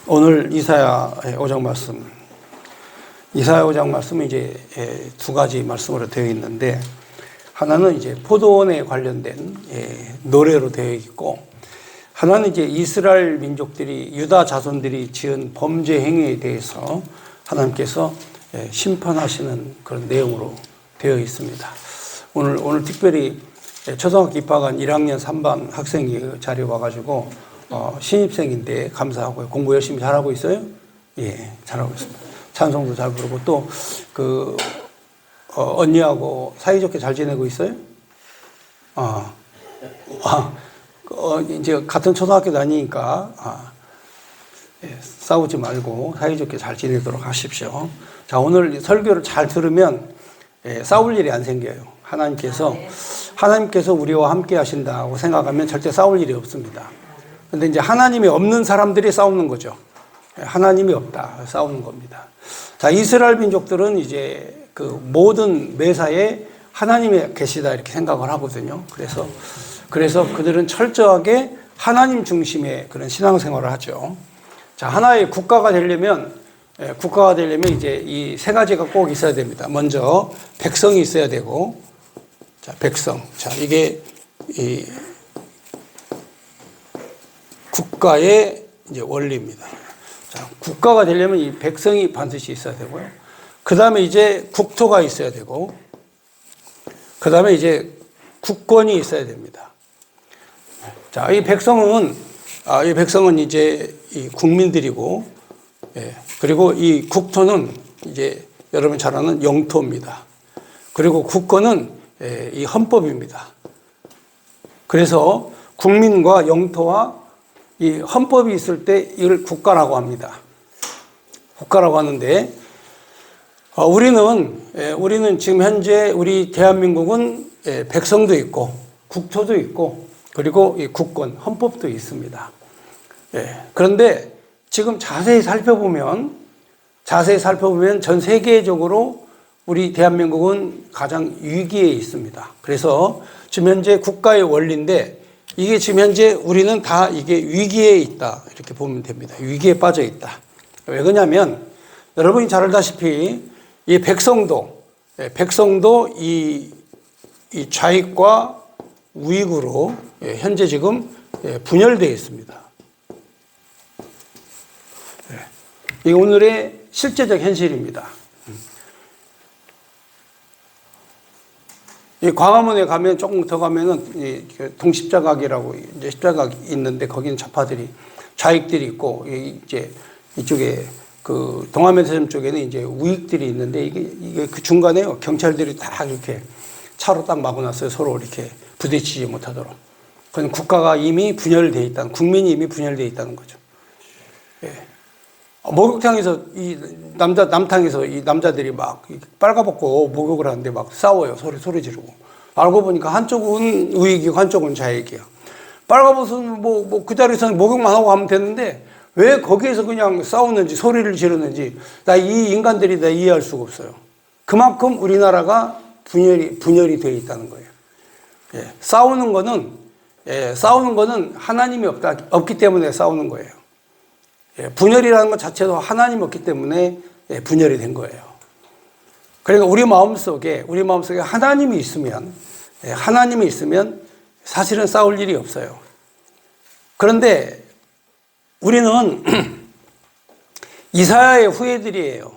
오늘 이사야 5장 말씀. 이사야 5장 말씀은 이제 두 가지 말씀으로 되어 있는데, 하나는 이제 포도원에 관련된 노래로 되어 있고, 하나는 이제 이스라엘 민족들이, 유다 자손들이 지은 범죄 행위에 대해서 하나님께서 심판하시는 그런 내용으로 되어 있습니다. 오늘 특별히 초등학교 입학한 1학년 3반 학생이 자리에 와가지고 신입생인데 감사하고요. 공부 열심히 잘하고 있어요? 예, 잘하고 있습니다. 찬송도 잘 부르고 또 언니하고 사이좋게 잘 지내고 있어요? 이제 같은 초등학교 다니니까 싸우지 말고 사이좋게 잘 지내도록 하십시오. 자, 오늘 설교를 잘 들으면 싸울 일이 안 생겨요. 하나님께서 우리와 함께 하신다고 생각하면 절대 싸울 일이 없습니다. 근데 이제 하나님이 없는 사람들이 싸우는 거죠. 하나님이 없다, 싸우는 겁니다. 자, 이스라엘 민족들은 이제 그 모든 매사에 하나님이 계시다 이렇게 생각을 하거든요. 그래서 그들은 철저하게 하나님 중심의 그런 신앙생활을 하죠. 자, 하나의 국가가 되려면 이제 이 세 가지가 꼭 있어야 됩니다. 먼저 백성이 있어야 되고, 자, 백성. 자, 이게 이 국가의 이제 원리입니다. 자, 국가가 되려면 이 백성이 반드시 있어야 되고요. 그 다음에 이제 국토가 있어야 되고, 그 다음에 이제 국권이 있어야 됩니다. 자, 이 백성은 이제 이 국민들이고, 그리고 이 국토는 이제 여러분 잘 아는 영토입니다. 그리고 국권은 이 헌법입니다. 그래서 국민과 영토와 이 헌법이 있을 때 이걸 국가라고 합니다. 국가라고 하는데, 우리는 지금 현재 우리 대한민국은 백성도 있고 국토도 있고 그리고 이 국권, 헌법도 있습니다. 그런데 지금 자세히 살펴보면 전 세계적으로 우리 대한민국은 가장 위기에 있습니다. 그래서 지금 현재 국가의 원리인데, 이게 지금 현재 우리는 다 이게 위기에 있다 이렇게 보면 됩니다. 위기에 빠져 있다. 왜 그러냐면 여러분이 잘 알다시피 이 백성도 이 좌익과 우익으로 현재 지금 분열되어 있습니다. 이게 오늘의 실제적 현실입니다. 이 광화문에 가면 조금 더 가면은 동십자각이라고 이제 십자각이 있는데, 거기는 좌파들이, 좌익들이 있고, 이제 이쪽에 그 동아메세점 쪽에는 이제 우익들이 있는데, 이게 그 중간에 경찰들이 다 이렇게 차로 딱 막아놨어요. 서로 이렇게 부딪히지 못하도록. 그건 국가가 이미 분열되어 있다는, 국민이 이미 분열되어 있다는 거죠. 목욕탕에서 남탕에서 이 남자들이 막 빨가벗고 목욕을 하는데 막 싸워요. 소리 지르고. 알고 보니까 한쪽은 우익이고 한쪽은 좌익이야. 빨가벗은 그 자리에서는 목욕만 하고 가면 되는데, 왜 거기에서 그냥 싸우는지 소리를 지르는지 이 인간들이 다 이해할 수가 없어요. 그만큼 우리나라가 분열이 되어 있다는 거예요. 싸우는 거는 하나님이 없기 때문에 싸우는 거예요. 분열이라는 것 자체도 하나님이 없기 때문에 분열이 된 거예요. 그러니까 우리 마음속에 하나님이 있으면 사실은 싸울 일이 없어요. 그런데 우리는 이사야의 후예들이에요.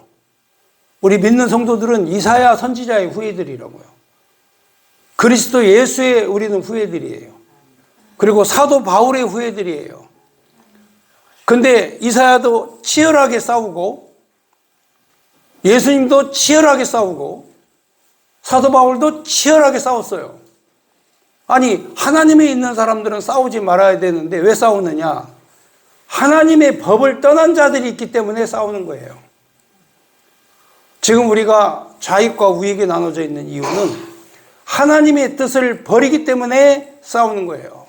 우리 믿는 성도들은 이사야 선지자의 후예들이라고요. 그리스도 예수의 우리는 후예들이에요. 그리고 사도 바울의 후예들이에요. 근데 이사야도 치열하게 싸우고, 예수님도 치열하게 싸우고, 사도 바울도 치열하게 싸웠어요. 아니, 하나님에 있는 사람들은 싸우지 말아야 되는데 왜 싸우느냐? 하나님의 법을 떠난 자들이 있기 때문에 싸우는 거예요. 지금 우리가 좌익과 우익에 나눠져 있는 이유는 하나님의 뜻을 버리기 때문에 싸우는 거예요.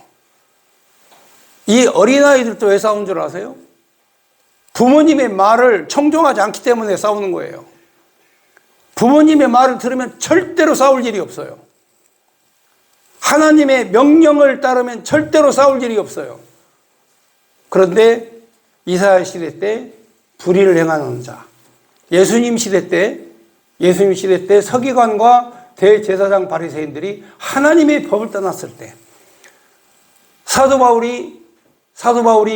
이 어린아이들도 왜 싸우는 줄 아세요? 부모님의 말을 청종하지 않기 때문에 싸우는 거예요. 부모님의 말을 들으면 절대로 싸울 일이 없어요. 하나님의 명령을 따르면 절대로 싸울 일이 없어요. 그런데 이사야 시대 때 불의를 행하는 자, 예수님 시대 때 서기관과 대제사장 바리새인들이 하나님의 법을 떠났을 때 사도 바울이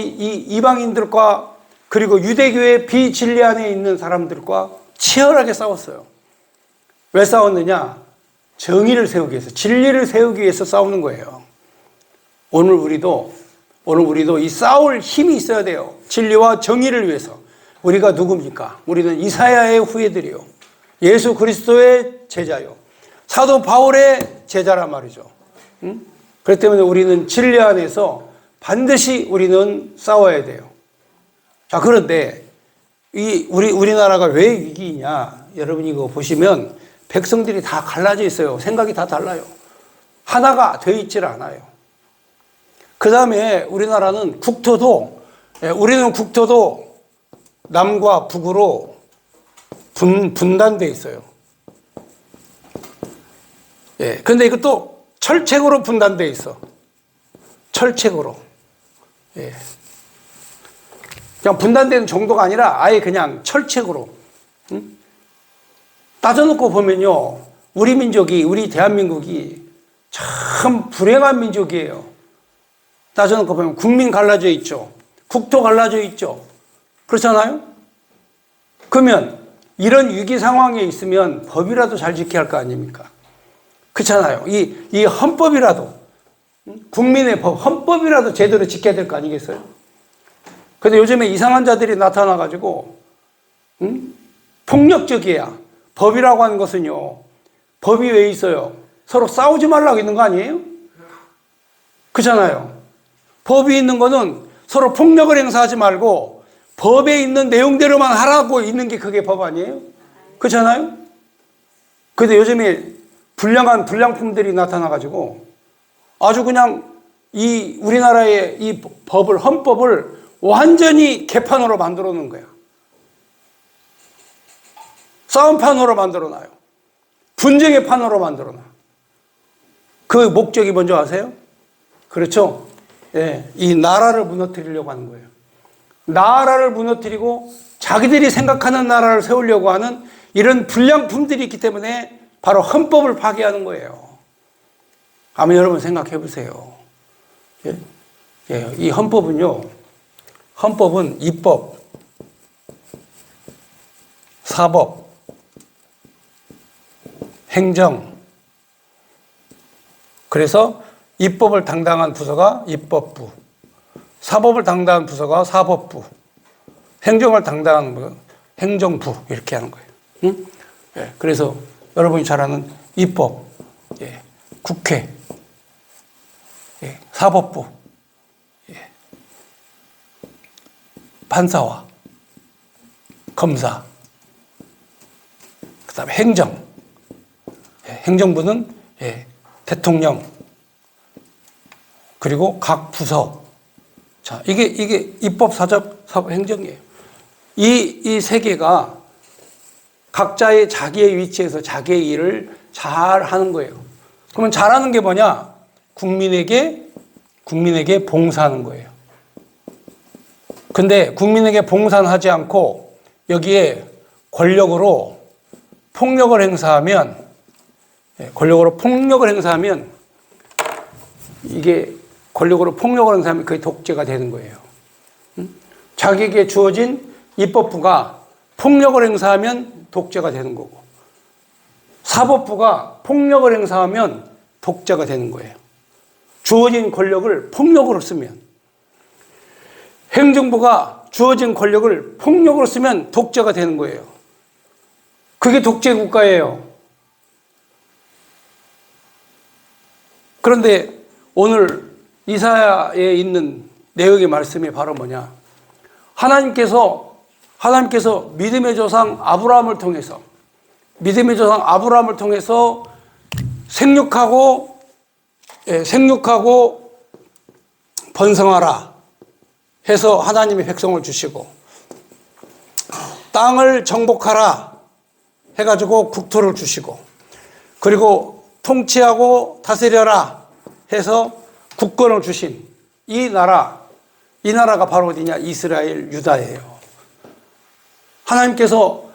이 이방인들과 그리고 유대교의 비진리 안에 있는 사람들과 치열하게 싸웠어요. 왜 싸웠느냐? 정의를 세우기 위해서, 진리를 세우기 위해서 싸우는 거예요. 오늘 우리도 이 싸울 힘이 있어야 돼요. 진리와 정의를 위해서. 우리가 누굽니까? 우리는 이사야의 후예들이요, 예수 그리스도의 제자요, 사도 바울의 제자란 말이죠. 그렇기 때문에 우리는 진리 안에서 반드시 우리는 싸워야 돼요. 자, 그런데 우리나라가 왜 위기이냐? 여러분 이거 보시면 백성들이 다 갈라져 있어요. 생각이 다 달라요. 하나가 되어 있질 않아요. 그 다음에 우리는 국토도 남과 북으로 분단되어 있어요. 예. 근데 이것도 철책으로 분단되어 있어. 철책으로. 예. 그냥 분단되는 정도가 아니라 아예 그냥 철책으로. 따져놓고 보면요, 우리 대한민국이 참 불행한 민족이에요. 따져놓고 보면 국민 갈라져 있죠. 국토 갈라져 있죠. 그렇잖아요? 그러면 이런 위기 상황에 있으면 법이라도 잘 지켜야 할 거 아닙니까? 그렇잖아요. 이 헌법이라도, 국민의 법, 헌법이라도 제대로 지켜야 될 거 아니겠어요? 근데 요즘에 이상한 자들이 나타나가지고, 폭력적이야. 법이라고 하는 것은요, 법이 왜 있어요? 서로 싸우지 말라고 있는 거 아니에요? 그렇잖아요. 법이 있는 거는 서로 폭력을 행사하지 말고 법에 있는 내용대로만 하라고 있는 게 그게 법 아니에요? 그렇잖아요? 근데 요즘에 불량한 불량품들이 나타나가지고 아주 그냥 우리나라의 이 헌법을 완전히 개판으로 만들어 놓은 거야. 싸움판으로 만들어 놔요. 분쟁의 판으로 만들어 놔. 그 목적이 뭔지 아세요? 그렇죠? 예, 이 나라를 무너뜨리려고 하는 거예요. 나라를 무너뜨리고 자기들이 생각하는 나라를 세우려고 하는 이런 불량품들이 있기 때문에 바로 헌법을 파괴하는 거예요. 한번 여러분 생각해 보세요. 예? 예, 이 헌법은 입법, 사법, 행정. 그래서 입법을 담당한 부서가 입법부, 사법을 담당한 부서가 사법부, 행정을 담당하는 부서가 행정부, 이렇게 하는 거예요. 응? 예, 그래서 여러분이 잘 아는 입법, 예, 국회, 예, 사법부, 예, 판사와 검사, 그 다음에 행정, 예, 행정부는 예, 대통령, 그리고 각 부서. 자, 이게 입법, 사법, 행정이에요. 이 세 개가 각자의 자기의 위치에서 자기의 일을 잘 하는 거예요. 그러면 잘하는 게 뭐냐? 국민에게 봉사하는 거예요. 근데 국민에게 봉사는 하지 않고 여기에 권력으로 폭력을 행사하면 이게 권력으로 폭력을 행사하면 그게 독재가 되는 거예요. 자기에게 주어진 입법부가 폭력을 행사하면 독재가 되는 거고, 사법부가 폭력을 행사하면 독재가 되는 거예요. 주어진 권력을 폭력으로 쓰면, 행정부가 주어진 권력을 폭력으로 쓰면 독재가 되는 거예요. 그게 독재 국가예요. 그런데 오늘 이사야에 있는 내용의 말씀이 바로 뭐냐? 하나님께서 믿음의 조상 아브라함을 통해서 생육하고 번성하라 해서 하나님의 백성을 주시고, 땅을 정복하라 해가지고 국토를 주시고, 그리고 통치하고 다스려라 해서 국권을 주신 이 나라, 이 나라가 바로 어디냐? 이스라엘, 유다예요. 하나님께서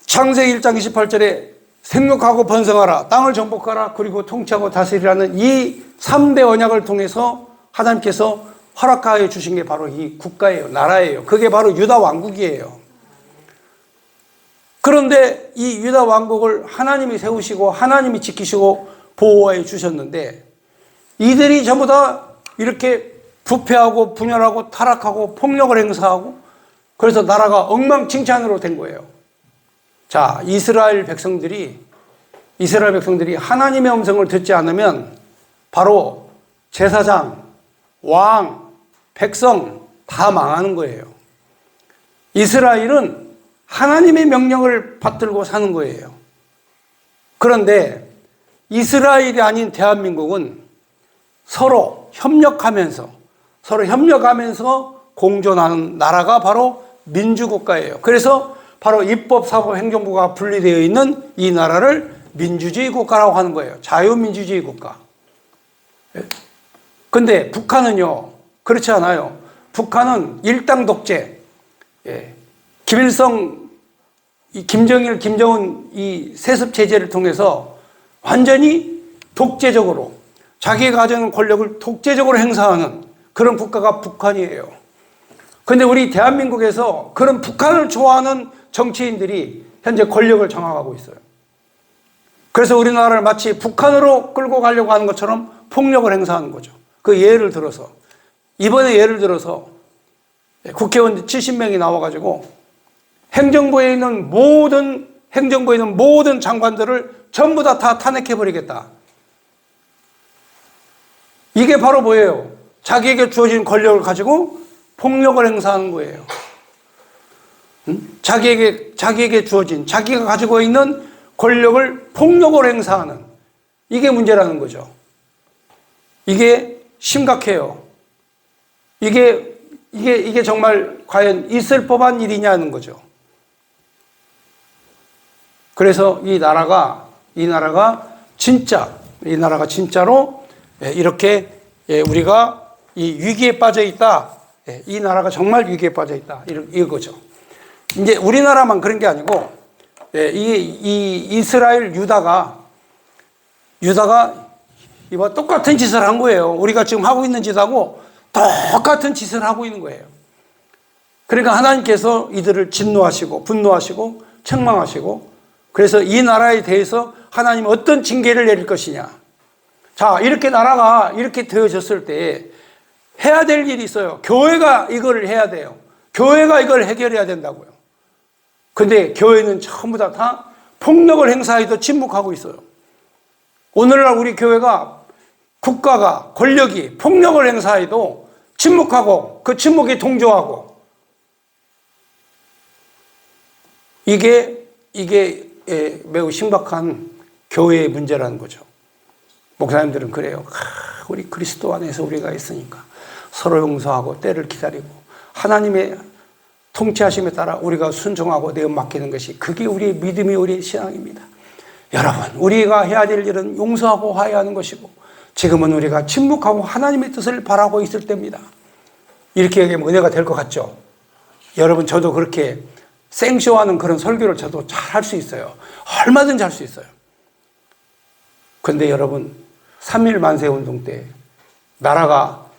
창세기 1장 28절에 생육하고 번성하라, 땅을 정복하라, 그리고 통치하고 다스리라는 이 3대 언약을 통해서 하나님께서 허락하여 주신 게 바로 이 국가예요. 나라예요. 그게 바로 유다 왕국이에요. 그런데 이 유다 왕국을 하나님이 세우시고 하나님이 지키시고 보호해 주셨는데, 이들이 전부 다 이렇게 부패하고 분열하고 타락하고 폭력을 행사하고, 그래서 나라가 엉망진창으로 된 거예요. 자, 이스라엘 백성들이 하나님의 음성을 듣지 않으면 바로 제사장, 왕, 백성 다 망하는 거예요. 이스라엘은 하나님의 명령을 받들고 사는 거예요. 그런데 이스라엘이 아닌 대한민국은 서로 협력하면서 공존하는 나라가 바로 민주국가예요. 그래서 바로 입법, 사법, 행정부가 분리되어 있는 이 나라를 민주주의 국가라고 하는 거예요. 자유민주주의 국가. 근데 북한은요, 그렇지 않아요. 북한은 일당 독재. 김일성, 김정일, 김정은 이 세습 체제를 통해서 완전히 독재적으로 자기가 가진 권력을 독재적으로 행사하는 그런 국가가 북한이에요. 근데 우리 대한민국에서 그런 북한을 좋아하는 정치인들이 현재 권력을 장악하고 있어요. 그래서 우리나라를 마치 북한으로 끌고 가려고 하는 것처럼 폭력을 행사하는 거죠. 그 예를 들어서, 이번에 예를 들어서 국회의원 70명이 나와가지고 행정부에 있는 모든 장관들을 전부 다 탄핵해버리겠다. 이게 바로 뭐예요? 자기에게 주어진 권력을 가지고 폭력을 행사하는 거예요. 자기에게 주어진, 자기가 가지고 있는 권력을 폭력으로 행사하는, 이게 문제라는 거죠. 이게 심각해요. 이게 정말 과연 있을 법한 일이냐는 거죠. 그래서 이 나라가 진짜로 이렇게 우리가 이 위기에 빠져 있다. 이 나라가 정말 위기에 빠져 있다. 이거죠. 이제 우리나라만 그런 게 아니고, 이 이스라엘 유다가 이와 똑같은 짓을 한 거예요. 우리가 지금 하고 있는 짓하고 똑같은 짓을 하고 있는 거예요. 그러니까 하나님께서 이들을 진노하시고 분노하시고 책망하시고, 그래서 이 나라에 대해서 하나님은 어떤 징계를 내릴 것이냐. 자, 이렇게 나라가 이렇게 되어졌을 때 해야 될 일이 있어요. 교회가 이걸 해야 돼요. 교회가 이걸 해결해야 된다고요. 근데 교회는 전부 다 폭력을 행사해도 침묵하고 있어요. 오늘날 우리 교회가, 국가가, 권력이 폭력을 행사해도 침묵하고 그 침묵에 동조하고, 이게 매우 심각한 교회의 문제라는 거죠. 목사님들은 그래요. 우리 그리스도 안에서 우리가 있으니까 서로 용서하고 때를 기다리고 하나님의 통치하심에 따라 우리가 순종하고 내음 맡기는 것이, 그게 우리의 믿음이, 우리의 신앙입니다. 여러분, 우리가 해야 될 일은 용서하고 화해하는 것이고, 지금은 우리가 침묵하고 하나님의 뜻을 바라고 있을 때입니다. 이렇게 얘기하면 은혜가 될 것 같죠? 여러분, 저도 그렇게 생쇼하는 그런 설교를 저도 잘 할 수 있어요. 얼마든지 할 수 있어요. 근데 여러분, 3.1 만세운동 때 나라가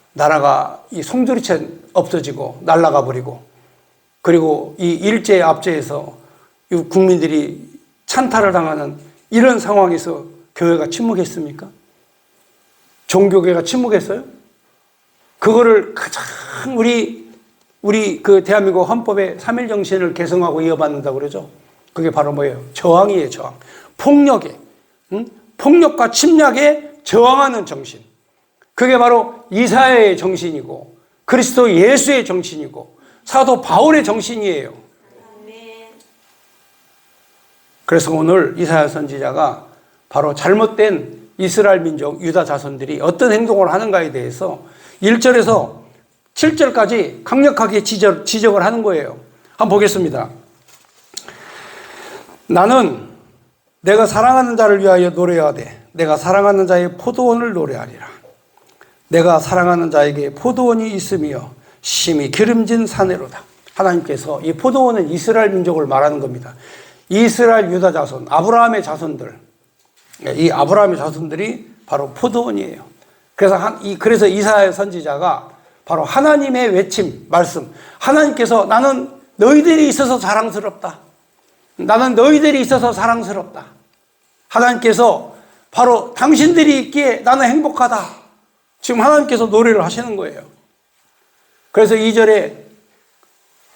이 송두리째 없어지고 날아가 버리고, 그리고 이 일제의 압제에서 국민들이 찬탈을 당하는 이런 상황에서 교회가 침묵했습니까? 종교계가 침묵했어요? 그거를 가장 우리 그 대한민국 헌법의 3.1 정신을 개성하고 이어받는다고 그러죠. 그게 바로 뭐예요? 저항이에요, 저항. 폭력과 침략에 저항하는 정신. 그게 바로 이사야의 정신이고, 그리스도 예수의 정신이고, 사도 바울의 정신이에요. 그래서 오늘 이사야 선지자가 바로 잘못된 이스라엘 민족, 유다 자손들이 어떤 행동을 하는가에 대해서 1절에서 7절까지 강력하게 지적을 하는 거예요. 한번 보겠습니다. 나는 내가 사랑하는 자를 위하여 노래하되 내가 사랑하는 자의 포도원을 노래하리라. 내가 사랑하는 자에게 포도원이 있으며 심히 기름진 사내로다. 하나님께서 이 포도원은 이스라엘 민족을 말하는 겁니다. 이스라엘 유다 자손, 아브라함의 자손들, 이 아브라함의 자손들이 바로 포도원이에요. 그래서 이사야 선지자가 바로 하나님의 외침, 말씀, 하나님께서 나는 너희들이 있어서 자랑스럽다. 나는 너희들이 있어서 사랑스럽다. 하나님께서 바로 당신들이 있기에 나는 행복하다. 지금 하나님께서 노래를 하시는 거예요. 그래서 2절에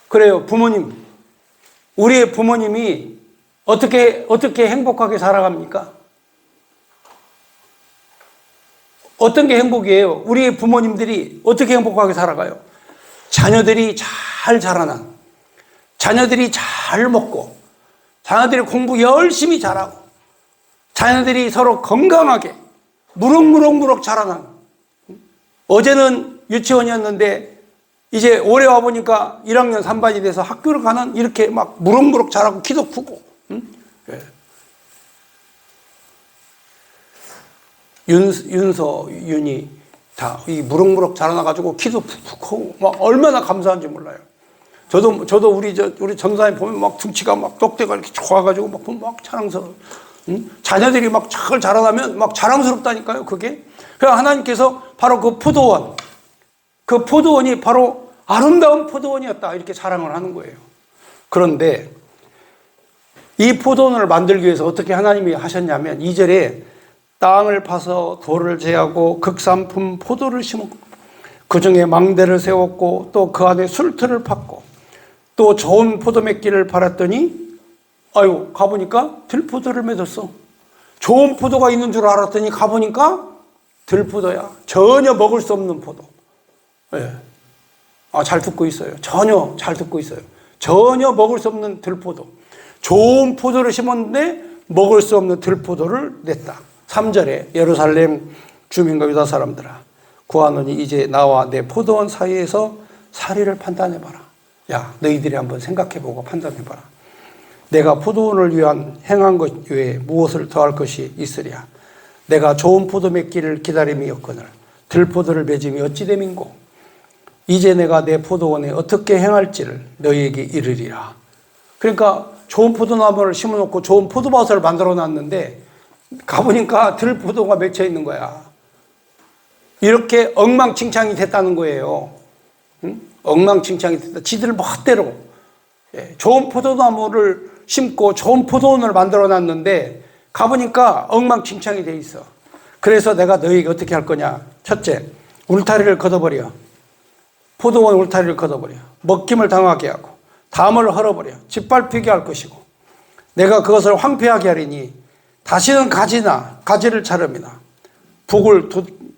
그래요. 부모님, 우리의 부모님이 어떻게 행복하게 살아갑니까? 어떤 게 행복이에요? 우리의 부모님들이 어떻게 행복하게 살아가요? 자녀들이 잘 자라난, 자녀들이 잘 먹고, 자녀들이 공부 열심히 잘하고, 자녀들이 서로 건강하게 무럭무럭 자라난. 어제는 유치원이었는데 이제 올해 와보니까 1학년 3반이 돼서 학교를 가는, 이렇게 막 무럭무럭 자라고 키도 크고. 예. 윤이 다 이 무럭무럭 자라나가지고 키도 푹푹 크고 막 얼마나 감사한지 몰라요. 저도 우리 전사님 보면 막 등치가 막 떡대가 이렇게 좋아가지고 막 자랑스러워. 자녀들이 막 잘 자라나면 막 자랑스럽다니까요, 그게. 그래서 하나님께서 바로 그 포도원이 바로 아름다운 포도원이었다. 이렇게 자랑을 하는 거예요. 그런데 이 포도원을 만들기 위해서 어떻게 하나님이 하셨냐면 2절에 땅을 파서 돌을 제하고 극산품 포도를 심었고 그 중에 망대를 세웠고 또 그 안에 술틀을 팠고 또 좋은 포도 맺기를 팔았더니 가보니까 들포도를 맺었어. 좋은 포도가 있는 줄 알았더니 가보니까 들포도야. 전혀 먹을 수 없는 포도. 네. 잘 듣고 있어요. 전혀 잘 듣고 있어요. 전혀 먹을 수 없는 들포도. 좋은 포도를 심었는데 먹을 수 없는 들포도를 냈다. 3절에 예루살렘 주민과 유다 사람들아 구하노니 이제 나와 내 포도원 사이에서 사리를 판단해봐라. 야, 너희들이 한번 생각해보고 판단해봐라. 내가 포도원을 위한 행한 것 외에 무엇을 더할 것이 있으랴. 내가 좋은 포도 맺기를 기다림이었거늘 들포도를 맺음이 어찌 됨인고. 이제 내가 내 포도원에 어떻게 행할지를 너희에게 이르리라. 그러니까 좋은 포도나무를 심어놓고 좋은 포도밭을 만들어놨는데 가보니까 들포도가 맺혀 있는 거야. 이렇게 엉망진창이 됐다는 거예요. 엉망진창이 됐다. 지들 멋대로 좋은 포도나무를 심고 좋은 포도원을 만들어놨는데 가보니까 엉망진창이 돼 있어. 그래서 내가 너희에게 어떻게 할 거냐. 첫째, 울타리를 걷어버려. 포도원 울타리를 걷어버려. 먹힘을 당하게 하고 담을 헐어버려. 짓밟히게 할 것이고 내가 그것을 황폐하게 하리니 다시는 가지를 자름이나 북을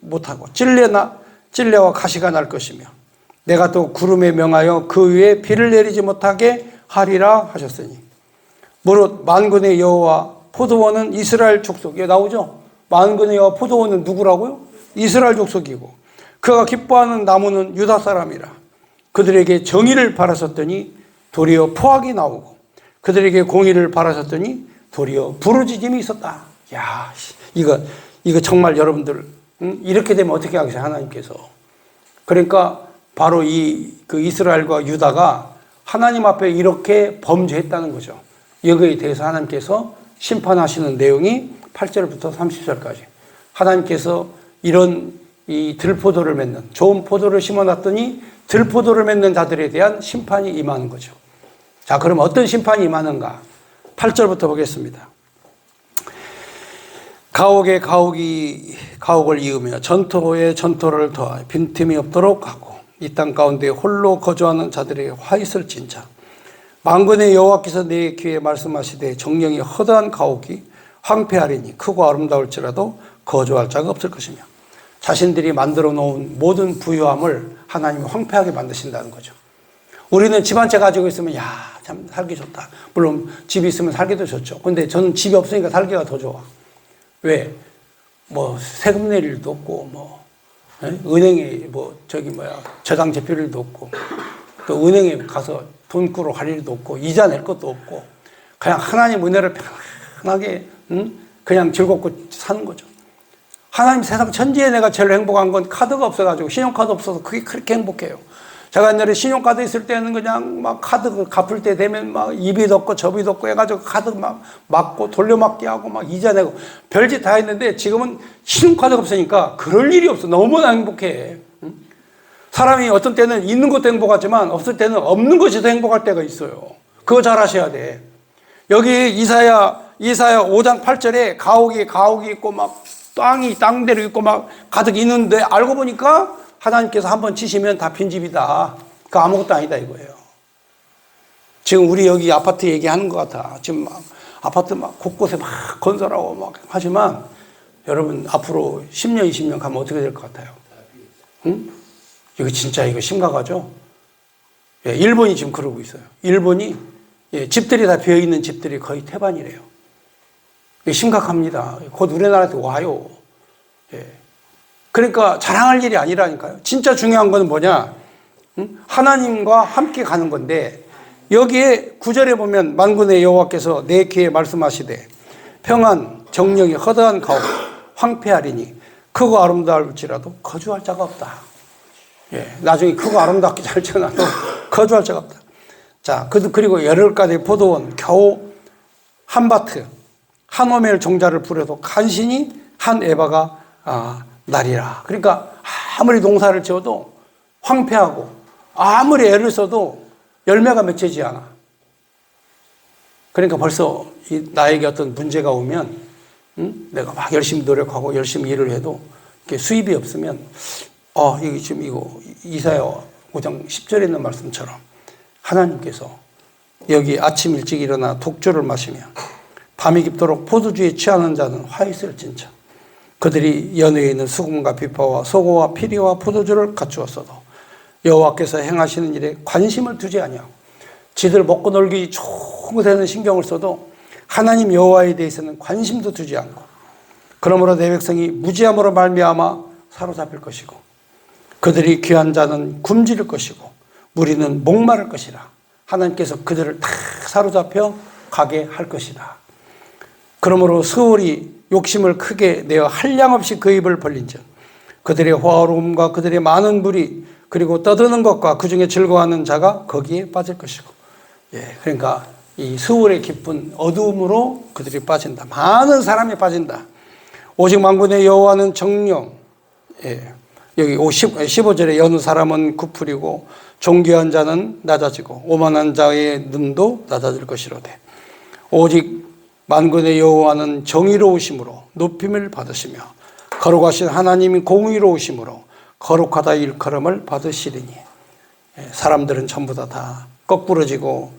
못하고 찔레와 가시가 날 것이며 내가 또 구름에 명하여 그 위에 비를 내리지 못하게 하리라 하셨으니 무릇 만군의 여호와 포도원은 이스라엘 족속에 나오죠. 만군의 여호와 포도원은 누구라고요? 이스라엘 족속이고 그가 기뻐하는 나무는 유다 사람이라. 그들에게 정의를 바라셨더니 도리어 포악이 나오고 그들에게 공의를 바라셨더니 도리어 부르짖음이 있었다. 야, 이거 정말 여러분들 이렇게 되면 어떻게 하겠어요, 하나님께서. 그러니까 바로 그 이스라엘과 유다가 하나님 앞에 이렇게 범죄했다는 거죠. 여기에 대해서 하나님께서 심판하시는 내용이 8절부터 30절까지. 하나님께서 이런 이 들포도를 맺는 좋은 포도를 심어놨더니 들포도를 맺는 자들에 대한 심판이 임하는 거죠. 자, 그럼 어떤 심판이 임하는가? 8절부터 보겠습니다. 가옥에 가옥을 이으며 전토에 전토를 더하여 빈틈이 없도록 하고 이 땅 가운데 홀로 거주하는 자들에게 화 있을진자. 만군의 여호와께서 내 귀에 말씀하시되 정령이 허다한 가옥이 황폐하리니 크고 아름다울지라도 거주할 자가 없을 것이며. 자신들이 만들어 놓은 모든 부유함을 하나님이 황폐하게 만드신다는 거죠. 우리는 집 한 채 가지고 있으면 참 살기 좋다. 물론 집이 있으면 살기도 좋죠. 근데 저는 집이 없으니까 살기가 더 좋아. 왜? 세금 낼 일도 없고 은행에 저당 제필 일도 없고 또 은행에 가서 돈 꾸러 갈 일도 없고 이자 낼 것도 없고 그냥 하나님 은혜를 편하게 그냥 즐겁고 사는 거죠. 하나님 세상 천지에 내가 제일 행복한 건 카드가 없어가지고, 신용카드 없어서 그게 그렇게 행복해요. 제가 옛날에 신용카드 있을 때는 그냥 막 카드 갚을 때 되면 막 입이 덮고 접이 덮고 해가지고 카드 막 맞고 돌려막기 하고 막 이자 내고 별짓 다 했는데, 지금은 신용카드가 없으니까 그럴 일이 없어. 너무나 행복해. 사람이 어떤 때는 있는 것도 행복하지만 없을 때는 없는 것이 더 행복할 때가 있어요. 그거 잘 아셔야 돼. 여기 이사야 5장 8절에 가옥이 있고 막 땅대로 있고 막 가득 있는데, 알고 보니까 하나님께서 한번 치시면 다 빈집이다. 그 아무것도 아니다 이거예요. 지금 우리 여기 아파트 얘기하는 것 같아. 지금 막 아파트 막 곳곳에 막 건설하고 막 하지만, 여러분 앞으로 10년, 20년 가면 어떻게 될 것 같아요? 응? 이거 진짜 이거 심각하죠? 예, 일본이 지금 그러고 있어요. 일본이 집들이 다 비어있는 집들이 거의 태반이래요. 이게 심각합니다. 곧 우리나라한테 와요. 예. 그러니까 자랑할 일이 아니라니까요. 진짜 중요한 건 뭐냐? 하나님과 함께 가는 건데, 여기에 9절에 보면 만군의 여호와께서 내 귀에 말씀하시되 평안 정령이 허다한 가옥 황폐하리니 크고 아름다울지라도 거주할 자가 없다. 예, 나중에 크고 아름답게 잘 지어놔도 거주할 자가 없다. 자, 그리고 열흘까지 포도원 겨우 한 바트 한 호멜 종자를 뿌려도 간신히 한 에바가 나리라. 그러니까 아무리 농사를 지어도 황폐하고 아무리 애를 써도 열매가 맺히지 않아. 그러니까 벌써 나에게 어떤 문제가 오면, 내가 막 열심히 노력하고 열심히 일을 해도 수입이 없으면, 이거 지금 이사야 5장 10절에 있는 말씀처럼 하나님께서 여기 아침 일찍 일어나 독주를 마시며 밤이 깊도록 포도주에 취하는 자는 화 있을진저. 그들이 연회에 있는 수금과 비파와 소고와 피리와 포도주를 갖추었어도 여호와께서 행하시는 일에 관심을 두지 아니하고, 지들 먹고 놀기 좋은 데는 신경을 써도 하나님 여호와에 대해서는 관심도 두지 않고, 그러므로 내 백성이 무지함으로 말미암아 사로잡힐 것이고, 그들이 귀한 자는 굶주릴 것이고 무리는 목마를 것이라. 하나님께서 그들을 다 사로잡혀 가게 할 것이다. 그러므로 스올이 욕심을 크게 내어 한량없이 그 입을 벌린즉 그들의 화로움과 그들의 많은 불이 그리고 떠드는 것과 그 중에 즐거워하는 자가 거기에 빠질 것이고. 예, 그러니까 이 스올의 깊은 어두움으로 그들이 빠진다. 많은 사람이 빠진다. 오직 만군의 여호와는 정령. 예, 여기 15절에 여느 사람은 굽으리고 존귀한 자는 낮아지고 오만한 자의 눈도 낮아질 것이로되 오직 만군의 여호와는 정의로우심으로 높임을 받으시며 거룩하신 하나님이 공의로우심으로 거룩하다 일컬음을 받으시리니. 사람들은 전부 다 거꾸러지고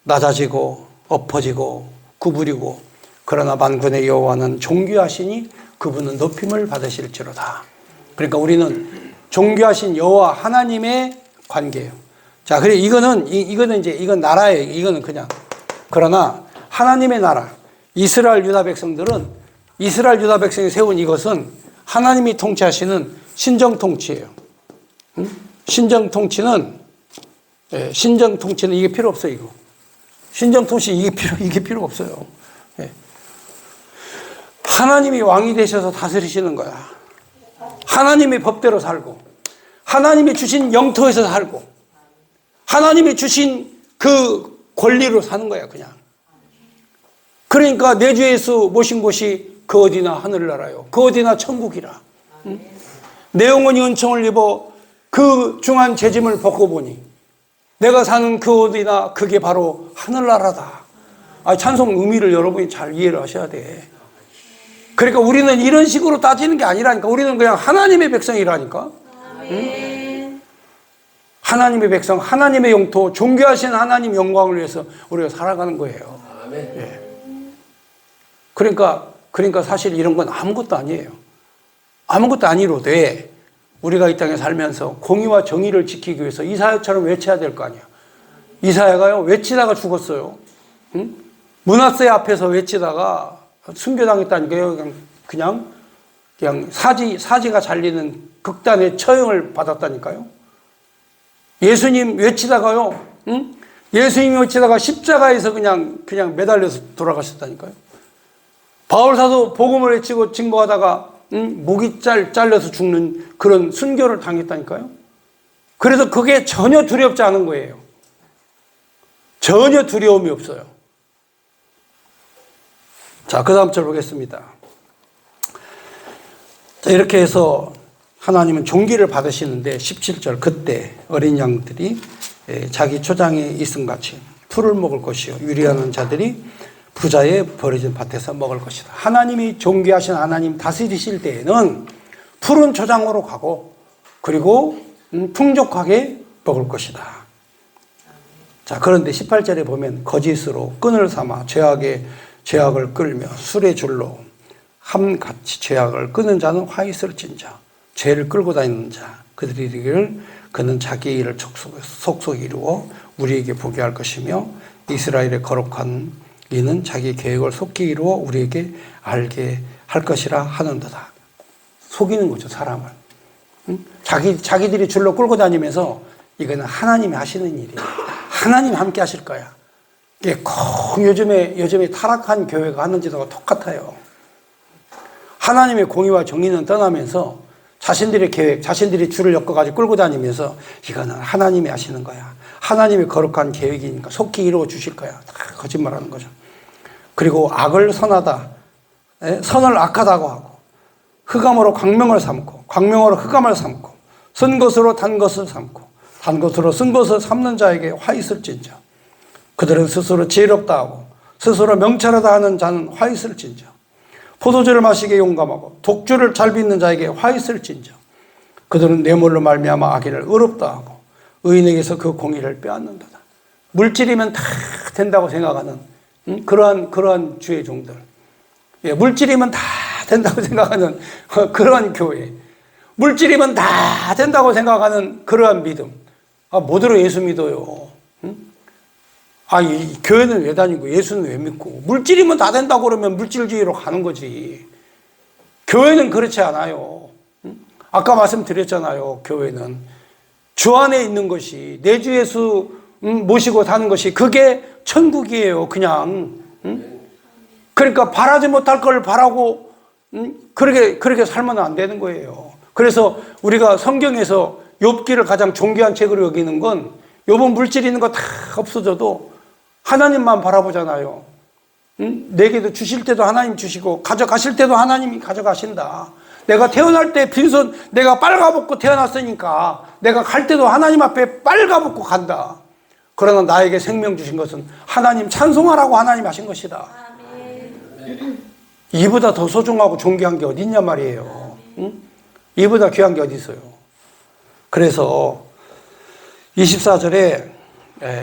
낮아지고 엎어지고 구부리고, 그러나 만군의 여호와는 존귀하시니 그분은 높임을 받으실지로다. 그러니까 우리는 존귀하신 여호와 하나님의 관계예요. 자, 그래 이거는 이제 이건 나라예요. 이거는 그냥. 그러나 하나님의 나라, 이스라엘 유다 백성들은, 이스라엘 유다 백성이 세운 이것은 하나님이 통치하시는 신정 통치예요. 신정 통치는 이게 필요 없어요. 이거 신정 통치 이게 필요 없어요. 하나님이 왕이 되셔서 다스리시는 거야. 하나님의 법대로 살고, 하나님이 주신 영토에서 살고, 하나님이 주신 그 권리로 사는 거야, 그냥. 그러니까 내 주 예수 모신 곳이 그 어디나 하늘나라요, 그 어디나 천국이라. 내 영혼이 은총을 입어 그 중한 재짐을 벗고 보니 내가 사는 그 어디나 그게 바로 하늘나라다. 찬송 의미를 여러분이 잘 이해를 하셔야 돼. 그러니까 우리는 이런 식으로 따지는 게 아니라니까. 우리는 그냥 하나님의 백성이라니까. 응? 하나님의 백성, 하나님의 영토, 존귀하신 하나님 영광을 위해서 우리가 살아가는 거예요. 예. 그러니까 사실 이런 건 아무것도 아니에요. 아무것도 아니로되 우리가 이 땅에 살면서 공의와 정의를 지키기 위해서 이사야처럼 외쳐야 될 거 아니야. 이사야가요, 외치다가 죽었어요. 응? 므낫세 앞에서 외치다가 순교당했다니까요. 그냥 사지가 잘리는 극단의 처형을 받았다니까요. 예수님 외치다가요, 응? 예수님 외치다가 십자가에서 그냥 매달려서 돌아가셨다니까요. 바울 사도 복음을 외치고 증거하다가 목이 잘려서 죽는 그런 순교를 당했다니까요. 그래서 그게 전혀 두렵지 않은 거예요. 전혀 두려움이 없어요. 자, 그 다음 절 보겠습니다. 자, 이렇게 해서 하나님은 종기를 받으시는데 17절, 그때 어린 양들이 자기 초장에 있음같이 풀을 먹을 것이요 유리하는 자들이 부자의 버려진 밭에서 먹을 것이다. 하나님이 존귀하신 하나님 다스리실 때에는 푸른 초장으로 가고 그리고 풍족하게 먹을 것이다. 자, 그런데 18절에 보면 거짓으로 끈을 삼아 죄악을 끌며 술의 줄로 함같이 죄악을 끄는 자는 화 있을진저. 죄를 끌고 다니는 자 그들이 이르기를 그는 자기 일을 속속히 이루어 우리에게 보게 할 것이며 이스라엘의 거룩한 이는 자기 계획을 속히 이루어 우리에게 알게 할 것이라 하는도다. 속이는 거죠, 사람을. 자기들이 줄로 끌고 다니면서 이거는 하나님이 하시는 일이에요. 하나님이 함께 하실 거야. 이게 꼭 요즘에 타락한 교회가 하는 짓하고 똑같아요. 하나님의 공의와 정의는 떠나면서 자신들의 계획, 자신들이 줄을 엮어가지고 끌고 다니면서 이거는 하나님이 하시는 거야. 하나님의 거룩한 계획이니까 속히 이루어 주실 거야. 다 거짓말하는 거죠. 그리고 악을 선하다, 선을 악하다고 하고 흑암으로 광명을 삼고 광명으로 흑암을 삼고 쓴 것으로 단 것을 삼고 단 것으로 쓴 것을 삼는 자에게 화 있을진저. 그들은 스스로 지혜롭다 하고 스스로 명철하다 하는 자는 화 있을진저. 포도주를 마시기에 용감하고 독주를 잘 빚는 자에게 화 있을진저. 그들은 뇌물로 말미암아 악인을 의롭다 하고 의인에게서 그 공의를 빼앗는도다. 물질이면 다 된다고 생각하는 그러한 주의 종들. 예, 물질이면 다 된다고 생각하는 그러한 교회. 물질이면 다 된다고 생각하는 그러한 믿음. 아, 뭐들어 예수 믿어요. 이 교회는 왜 다니고 예수는 왜 믿고 물질이면 다 된다고 그러면 물질주의로 가는 거지. 교회는 그렇지 않아요. 아까 말씀드렸잖아요. 교회는 주 안에 있는 것이 내 주 예수 모시고 사는 것이 그게 천국이에요. 그냥. 그러니까 바라지 못할 걸 바라고 그렇게 살면 안 되는 거예요. 그래서 우리가 성경에서 욥기를 가장 존귀한 책으로 여기는 건 욥은 물질 있는 거 다 없어져도 하나님만 바라보잖아요. 내게도 주실 때도 하나님 주시고 가져가실 때도 하나님이 가져가신다. 내가 태어날 때 빈손 내가 빨가벗고 태어났으니까 내가 갈 때도 하나님 앞에 빨가벗고 간다. 그러나 나에게 생명 주신 것은 하나님 찬송하라고 하나님 하신 것이다. 이보다 더 소중하고 존귀한 게 어디 있냐 말이에요. 이보다 귀한 게 어디 있어요. 그래서 24절에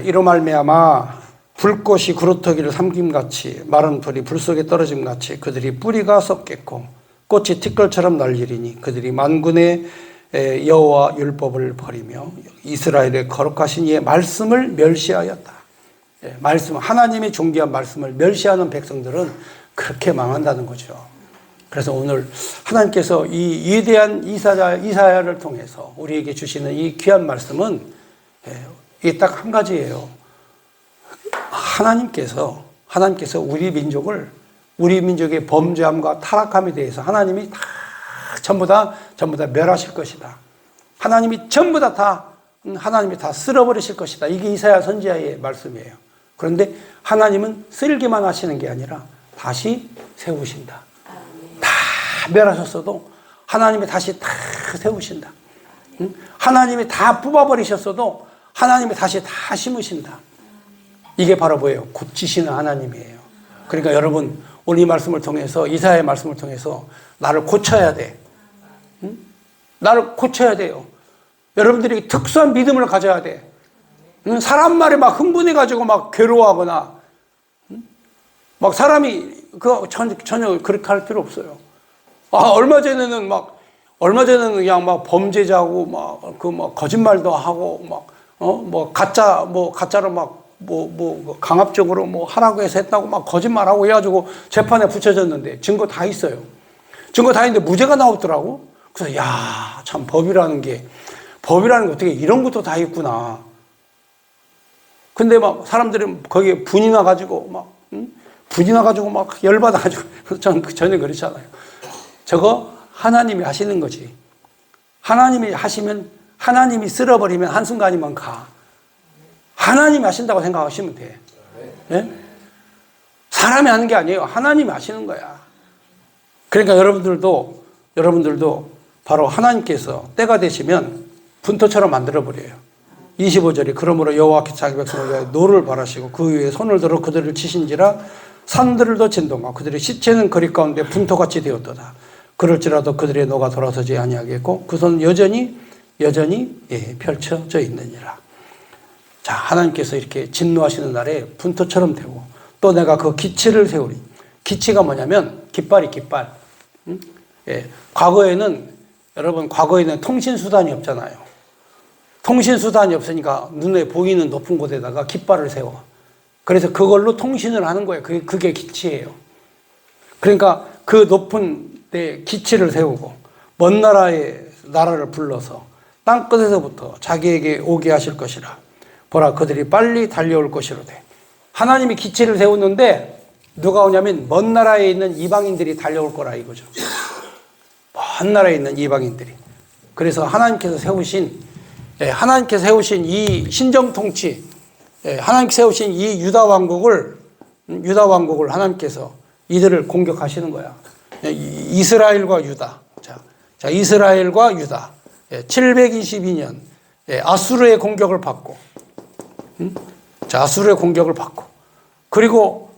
이로 말미암아 불꽃이 구루터기를 삼김같이 마른 풀이 불 속에 떨어짐같이 그들이 뿌리가 썩겠고 꽃이 티끌처럼 날리리니 그들이 만군의 여호와 율법을 버리며 이스라엘의 거룩하신 이의 말씀을 멸시하였다. 말씀, 하나님의 존귀한 말씀을 멸시하는 백성들은 그렇게 망한다는 거죠. 그래서 오늘 하나님께서 이 위대한 이사야를 통해서 우리에게 주시는 이 귀한 말씀은 이게 딱 한 가지예요. 하나님께서 우리 민족의 범죄함과 타락함에 대해서 하나님이 다 전부 다 멸하실 것이다. 하나님이 전부 다 쓸어버리실 것이다. 이게 이사야 선지자의 말씀이에요. 그런데 하나님은 쓸기만 하시는 게 아니라 다시 세우신다. 다 멸하셨어도 하나님이 다시 다 세우신다. 하나님이 다 뽑아버리셨어도 하나님이 다시 다 심으신다. 이게 바로 뭐예요? 고치시는 하나님이에요. 그러니까 여러분 오늘 이 말씀을 통해서 이사야의 말씀을 통해서 나를 고쳐야 돼. 나를 고쳐야 돼요. 여러분들이 특수한 믿음을 가져야 돼. 사람 말에 막 흥분해가지고 막 괴로워하거나 막 사람이 전혀 그렇게 할 필요 없어요. 얼마 전에는 그냥 막 범죄자고 막 거짓말도 하고 가짜로 막 강압적으로 하라고 해서 했다고 막 거짓말하고 해가지고 재판에 붙여졌는데 증거 다 있어요. 증거 다 있는데 무죄가 나오더라고. 그래서 참 법이라는 게 어떻게 이런 것도 다 있구나. 근데 막 사람들이 거기에 분이 나가지고 막 열받아가지고 저는 전혀 그렇지 않아요. 저거 하나님이 하시는 거지. 하나님이 하시면, 하나님이 쓸어버리면 한순간이면 가. 하나님이 하신다고 생각하시면 돼. 예? 사람이 하는 게 아니에요. 하나님이 하시는 거야. 그러니까 여러분들도 바로 하나님께서 때가 되시면 분토처럼 만들어버려요. 25절이 그러므로 여호와께서 자기 백성을 위하여 노를 바라시고 그 위에 손을 들어 그들을 치신지라 산들도 진동하고 그들의 시체는 거리 가운데 분토같이 되었도다. 그럴지라도 그들의 노가 돌아서지 아니하겠고 그 손은 여전히 펼쳐져 있느니라. 자, 하나님께서 이렇게 진노하시는 날에 분토처럼 되고 또 내가 그 기치를 세우리. 기치가 뭐냐면 깃발. 응? 예, 과거에는 통신수단이 없잖아요. 통신수단이 없으니까 눈에 보이는 높은 곳에다가 깃발을 세워. 그래서 그걸로 통신을 하는 거예요. 그게 기치예요. 그러니까 그 높은 데 기치를 세우고 먼 나라를 불러서 땅끝에서부터 자기에게 오게 하실 것이라. 보라, 그들이 빨리 달려올 것이로되. 하나님이 기치를 세우는데 누가 오냐면 먼 나라에 있는 이방인들이 달려올 거라 이거죠. 먼 나라에 있는 이방인들이. 그래서 하나님께서 세우신 이 신정통치, 하나님께서 세우신 이 유다 왕국을 하나님께서 이들을 공격하시는 거야. 이스라엘과 유다. 자, 이스라엘과 유다. 722년 아수르의 공격을 받고, 아수르의 공격을 받고, 그리고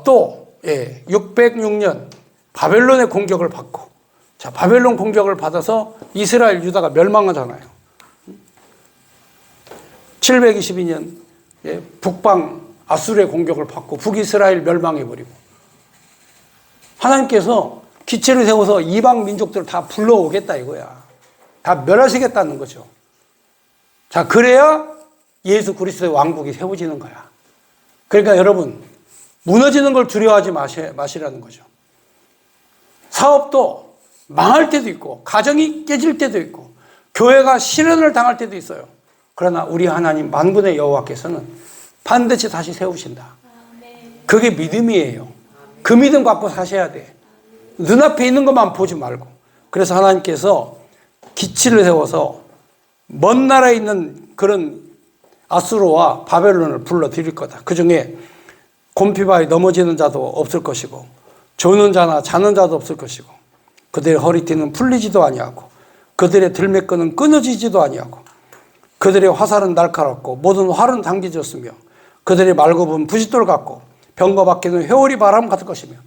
또 606년 바벨론의 공격을 받고, 자, 바벨론 공격을 받아서 이스라엘 유다가 멸망하잖아요. 722년 북방 아수르의 공격을 받고 북이스라엘 멸망해버리고, 하나님께서 기체를 세워서 이방 민족들을 다 불러오겠다 이거야. 다 멸하시겠다는 거죠. 자, 그래야 예수 그리스도의 왕국이 세워지는 거야. 그러니까 여러분, 무너지는 걸 두려워하지 마시라는 거죠. 사업도 망할 때도 있고, 가정이 깨질 때도 있고, 교회가 실현을 당할 때도 있어요. 그러나 우리 하나님 만군의 여호와께서는 반드시 다시 세우신다. 그게 믿음이에요. 그 믿음 갖고 사셔야 돼. 눈앞에 있는 것만 보지 말고. 그래서 하나님께서 기치를 세워서 먼 나라에 있는 그런 아수르와 바벨론을 불러들일 거다. 그 중에 곰피바에 넘어지는 자도 없을 것이고 조는 자나 자는 자도 없을 것이고 그들의 허리띠는 풀리지도 아니하고 그들의 들매끈은 끊어지지도 아니하고 그들의 화살은 날카롭고 모든 활은 당겨졌으며 그들의 말굽은 부싯돌 같고 병거 밖에는 회오리 바람 같을 것이며.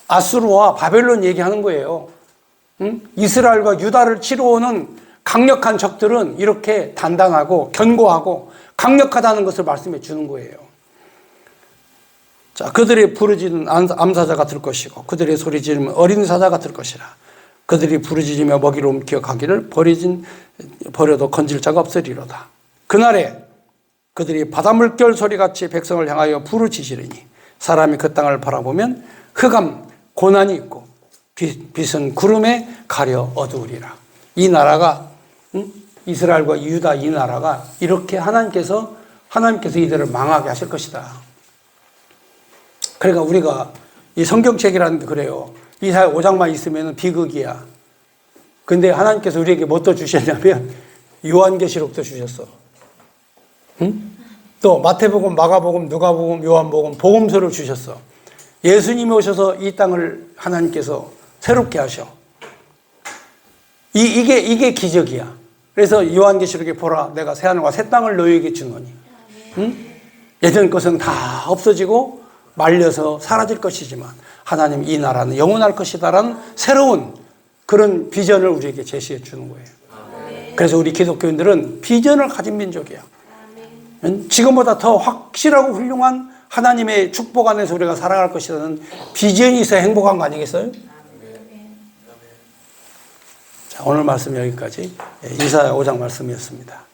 아수르와 바벨론 얘기하는 거예요. 응? 이스라엘과 유다를 치러 오는 강력한 적들은 이렇게 단단하고 견고하고 강력하다는 것을 말씀해 주는 거예요. 자, 그들이 부르짖는 암사자가 들 것이고 그들의 소리 지르면 어린 사자가 들 것이라. 그들이 부르짖으며 먹이를 옮겨 가기를 버려도 건질 자가 없으리로다. 그날에 그들이 바닷물결 소리같이 백성을 향하여 부르짖으리니 사람이 그 땅을 바라보면 흑암 고난이 있고 빛은 구름에 가려 어두우리라. 이 나라가 이스라엘과 유다 이 나라가 이렇게 하나님께서 이들을 망하게 하실 것이다. 그러니까 우리가 이 성경책이라는 게 그래요. 이사야 5장만 있으면 비극이야. 근데 하나님께서 우리에게 뭐 또 주셨냐면 요한계시록도 주셨어. 응? 또 마태복음, 마가복음, 누가복음, 요한복음, 복음서를 주셨어. 예수님이 오셔서 이 땅을 하나님께서 새롭게 하셔. 이게 기적이야. 그래서 요한계시록에 보라, 내가 새하늘과 새 땅을 너희에게 주노니. 응? 예전 것은 다 없어지고 말려서 사라질 것이지만 하나님 이 나라는 영원할 것이다라는 새로운 그런 비전을 우리에게 제시해 주는 거예요. 그래서 우리 기독교인들은 비전을 가진 민족이야. 지금보다 더 확실하고 훌륭한 하나님의 축복 안에서 우리가 살아갈 것이라는 비전이 있어야 행복한 거 아니겠어요? 자, 오늘 말씀 여기까지 이사야 5장 말씀이었습니다.